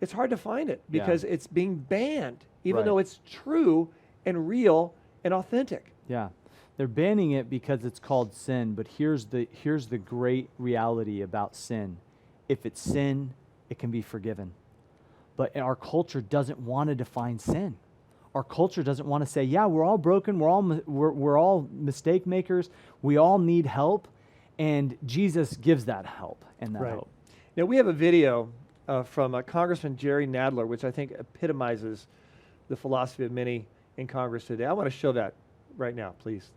It's hard to find it because it's being banned, even though it's true and real and authentic. Yeah. They're banning it because it's called sin, but here's the great reality about sin. If it's sin, it can be forgiven. But our culture doesn't want to define sin. Our culture doesn't want to say, yeah, we're all broken, we're all mistake makers, we all need help, and Jesus gives that help and that hope. Now, we have a video from Congressman Jerry Nadler, which I think epitomizes the philosophy of many in Congress today. I want to show that right now, please.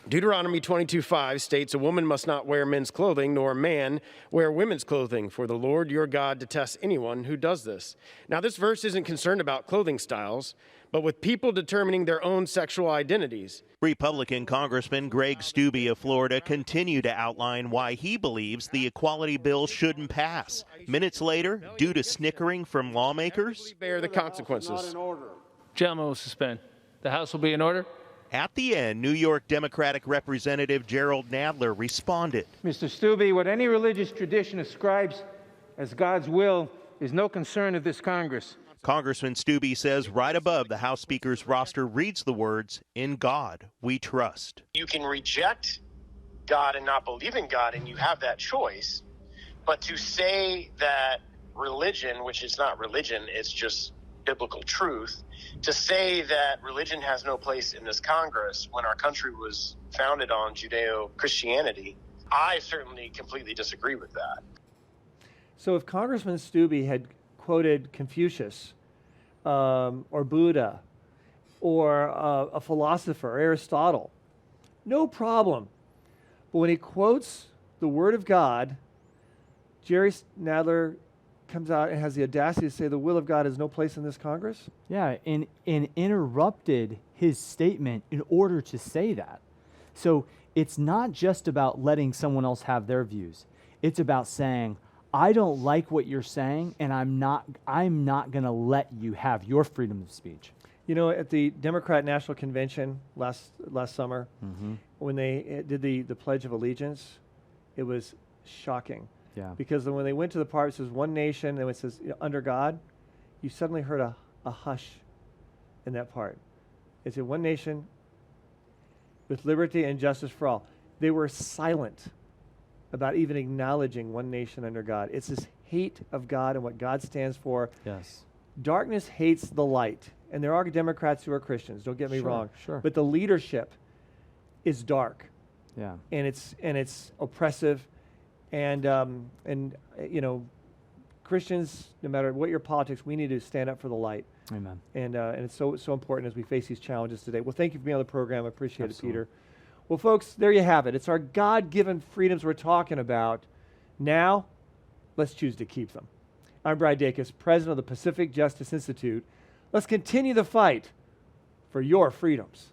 Deuteronomy 22:5 states, "A woman must not wear men's clothing, nor a man wear women's clothing, for the Lord your God detests anyone who does this." Now, this verse isn't concerned about clothing styles, but with people determining their own sexual identities. Republican Congressman Greg Steube of Florida continued to outline why he believes the equality bill shouldn't pass. Minutes later, due to snickering from lawmakers, Bear the consequences. Gentlemen will suspend. The House will be in order. at the end, New York Democratic Representative Gerald Nadler responded. Mr. Steube, what any religious tradition ascribes as God's will is no concern of this Congress. Congressman Steube says right above the House Speaker's roster reads the words, "In God we trust." You can reject God and not believe in God, and you have that choice. But to say that religion, which is not religion, it's just biblical truth, to say that religion has no place in this Congress when our country was founded on Judeo-Christianity, I certainly completely disagree with that. So if Congressman Steube had quoted Confucius or Buddha or a philosopher, Aristotle, no problem. But when he quotes the Word of God, Jerry Nadler comes out and has the audacity to say the will of God has no place in this Congress? Yeah, and interrupted his statement in order to say that. So it's not just about letting someone else have their views. It's about saying, I don't like what you're saying, and I'm not going to let you have your freedom of speech. You know, at the Democrat National Convention last summer, when they did the Pledge of Allegiance, it was shocking. Yeah. Because when they went to the part that says one nation, and it says under God, you suddenly heard a hush in that part. It said one nation with liberty and justice for all. They were silent about even acknowledging one nation under God. It's this hate of God and what God stands for. Yes. Darkness hates the light. And there are Democrats who are Christians, don't get me wrong. Sure. But the leadership is dark. Yeah. And it's oppressive. And you know, Christians, no matter what your politics, we need to stand up for the light. Amen. And it's so important as we face these challenges today. Well, thank you for being on the program. I appreciate Absolutely. it, Peter. Well, folks, there you have it. It's our God-given freedoms we're talking about. Now, let's choose to keep them. I'm Brad Dacus, president of the Pacific Justice Institute. Let's continue the fight for your freedoms.